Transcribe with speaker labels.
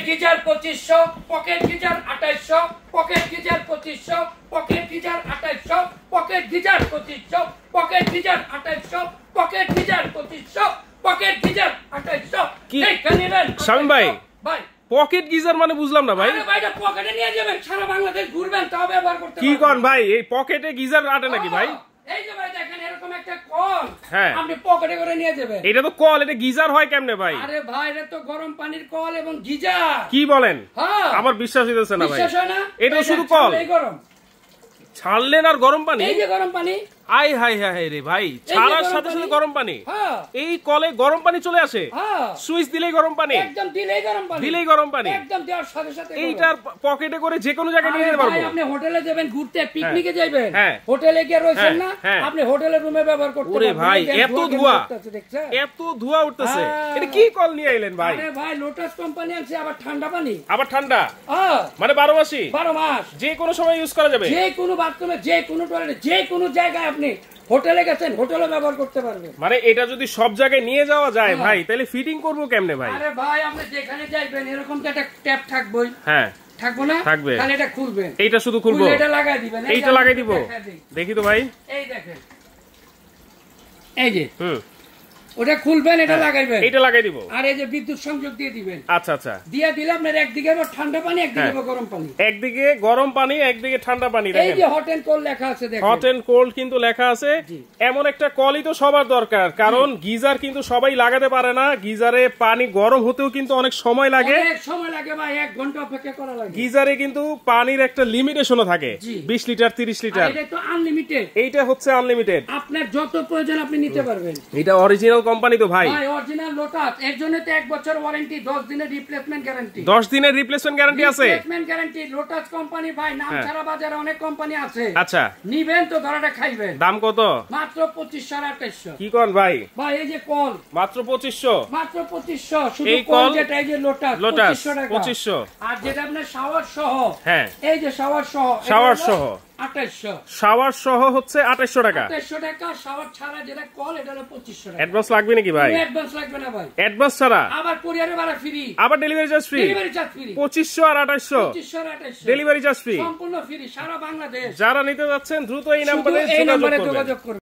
Speaker 1: Geyser 2500, pocket geyser 2800, pocket geyser 2500, pocket geyser 2800, pocket geyser 2500, pocket geyser 2800, pocket geyser 2500, pocket geyser 2800। এই কানিবেন
Speaker 2: শামিম ভাই,
Speaker 1: ভাই
Speaker 2: pocket geyser মানে বুঝলাম না ভাই।
Speaker 1: আরে ভাই এটা পকেটে নিয়ে যাবেন, সারা বাংলাদেশ ঘুরবেন তাও ব্যবহার করতে পারবেন।
Speaker 2: কি কোন ভাই, এই পকেটে গিজার আটে নাকি ভাই?
Speaker 1: এই যে ভাই দেখেন এরকম একটা কল,
Speaker 2: হ্যাঁ
Speaker 1: আপনি পকেটে করে নিয়ে যাবেন।
Speaker 2: এটা তো কল, এটা গিজার হয় কেমনে ভাই?
Speaker 1: আরে ভাই এটা তো গরম পানির কল এবং গিজার।
Speaker 2: কি বলেন?
Speaker 1: হ্যাঁ
Speaker 2: আমার বিশ্বাস হইতেছে না ভাই।
Speaker 1: বিশ্বাস হয় না?
Speaker 2: এটা শুধু কল,
Speaker 1: এই গরম
Speaker 2: ছাড়লেন আর গরম পানি।
Speaker 1: এই যে গরম পানি,
Speaker 2: আই হাই হাই রে ভাই, ছাড়ার সাথে সাথে গরম পানি।
Speaker 1: হ্যাঁ
Speaker 2: এই কলে গরম পানি চলে আসে,
Speaker 1: হ্যাঁ
Speaker 2: সুইচ দিলেই গরম পানি,
Speaker 1: একদম দিলেই গরম পানি,
Speaker 2: দিলেই গরম পানি,
Speaker 1: একদম দেওয়ার সাথে সাথে গরম।
Speaker 2: এইটার পকেটে করে যে কোনো জায়গায় নিয়ে যেতে পারবো।
Speaker 1: ভাই আপনি হোটেলে যাবেন ঘুরতে, পিকনিকে যাবেন,
Speaker 2: হ্যাঁ
Speaker 1: হোটেলে গিয়ে রয়েছেন না,
Speaker 2: হ্যাঁ
Speaker 1: আপনি হোটেলের রুমে ব্যবহার করতে
Speaker 2: ওরে
Speaker 1: পারবেন।
Speaker 2: ভাই
Speaker 1: দেখেন,
Speaker 2: এত ধোঁয়া,
Speaker 1: দেখছেন?
Speaker 2: এত ধোঁয়া উঠতেছে,
Speaker 1: হ্যাঁ।
Speaker 2: এটা কি কল নিয়ে আইলেন ভাই?
Speaker 1: আরে ভাই লোটাস কোম্পানি আছে, আবার ঠান্ডা পানি,
Speaker 2: আবার ঠান্ডা
Speaker 1: হ্যাঁ
Speaker 2: মানে 12 মাসি,
Speaker 1: 12 মাস,
Speaker 2: যে কোনো সময় ইউজ করা যাবে।
Speaker 1: যে কোনো বাথরুমে, যে কোনো টয়লেটে, যে কোনো জায়গায় আপনি হোটেলে গেছেন হোটেলে ব্যবহার করতে পারবেন।
Speaker 2: মানে এটা যদি সব জায়গায় নিয়ে যাওয়া যায় ভাই, তাহলে ফিটিং করবো কেমনে ভাই?
Speaker 1: আরে ভাই আপনি যেখানে যাইবেন এরকম তো একটা ট্যাপ থাকবেই,
Speaker 2: হ্যাঁ
Speaker 1: থাকবো না?
Speaker 2: থাকবে।
Speaker 1: তাহলে এটা খুলবেন,
Speaker 2: এইটা শুধু খুলবো,
Speaker 1: এটা লাগাই দিবেন,
Speaker 2: এইটা লাগাই দিব। দেখি তো ভাই,
Speaker 1: এই দেখেন, এই যে
Speaker 2: ওটা
Speaker 1: খুলবেন, এটা লাগাইবেন,
Speaker 2: এইটা লাগাই দিব,
Speaker 1: আর এই যে বিদ্যুৎ সংযোগ দিয়ে দিবেন।
Speaker 2: আচ্ছা আচ্ছা,
Speaker 1: দিয়ে দিলে আপনার একদিকে ঠান্ডা পানি, একদিকে গরম পানি,
Speaker 2: একদিকে গরম পানি একদিকে ঠান্ডা পানি।
Speaker 1: এই
Speaker 2: দেখেন
Speaker 1: যে হট এন্ড কোল্ড লেখা আছে, দেখেন
Speaker 2: হট এন্ড কোল্ড কিন্তু লেখা আছে। এমন একটা কলই তো সবার দরকার, কারণ গিজার কিন্তু সবাই লাগাতে পারে না। গিজারে পানি গরম হতেও কিন্তু অনেক সময় লাগে,
Speaker 1: অনেক সময় লাগে ভাই, 1 ঘন্টা অপেক্ষা করা লাগে।
Speaker 2: গিজারে কিন্তু পানির একটা লিমিটেশনও থাকে, 20 লিটার 30 লিটার।
Speaker 1: এটা তো আনলিমিটেড,
Speaker 2: এইটা হচ্ছে আনলিমিটেড,
Speaker 1: আপনার যত প্রয়োজন আপনি নিতে পারবেন।
Speaker 2: এটা অরিজিনাল কোম্পানি তো ভাই,
Speaker 1: অরিজিনাল লোটাস, এর জন্য তো 1 বছর ওয়ারেন্টি, 10 দিনের রিপ্লেসমেন্ট গ্যারান্টি।
Speaker 2: 10 দিনের রিপ্লেসমেন্ট গ্যারান্টি আছে।
Speaker 1: রিপ্লেসমেন্ট গ্যারান্টি লোটাস কোম্পানি ভাই, নাম ছাড়া বাজারে অনেক কোম্পানি আছে।
Speaker 2: আচ্ছা
Speaker 1: নিবেন তো ধরাটা খাইবেন।
Speaker 2: দাম কত?
Speaker 1: মাত্র 2500 আর 2800।
Speaker 2: কি কোন ভাই?
Speaker 1: ভাই এই যে কল
Speaker 2: মাত্র 2500,
Speaker 1: মাত্র 2500 শুধু
Speaker 2: এই
Speaker 1: কল
Speaker 2: কল
Speaker 1: যেটা, এই যে লোটাস 2500 টাকা।
Speaker 2: 2500,
Speaker 1: আর যেটা আপনার শাওয়ার সহ,
Speaker 2: হ্যাঁ
Speaker 1: এই যে শাওয়ার সহ,
Speaker 2: শাওয়ার সহ
Speaker 1: 2800।
Speaker 2: শাওয়ার সহ হচ্ছে 2800 টাকা।
Speaker 1: 2800 টাকা। শাওয়ার ছাড়া যেটা কল এটা হলো 2500 টাকা।
Speaker 2: অ্যাডভান্স লাগবে নাকি ভাই?
Speaker 1: অ্যাডভান্স লাগবে না ভাই,
Speaker 2: অ্যাডভান্স ছাড়া
Speaker 1: আবার কুরিয়ারে ভাড়া ফ্রি,
Speaker 2: আবার delivery charge free.
Speaker 1: Delivery charge free.
Speaker 2: 2500 আর 2800
Speaker 1: 2500 আর 2800
Speaker 2: ডেলিভারি চার্জ ফ্রি।
Speaker 1: সম্পূর্ণ ফ্রি সারা বাংলাদেশ।
Speaker 2: যারা নিতে যাচ্ছেন দ্রুত এই
Speaker 1: শুধু
Speaker 2: নাম্বারে
Speaker 1: এই নাম্বারে
Speaker 2: যোগাযোগ করবেন।
Speaker 1: যোগাযোগ করবেন।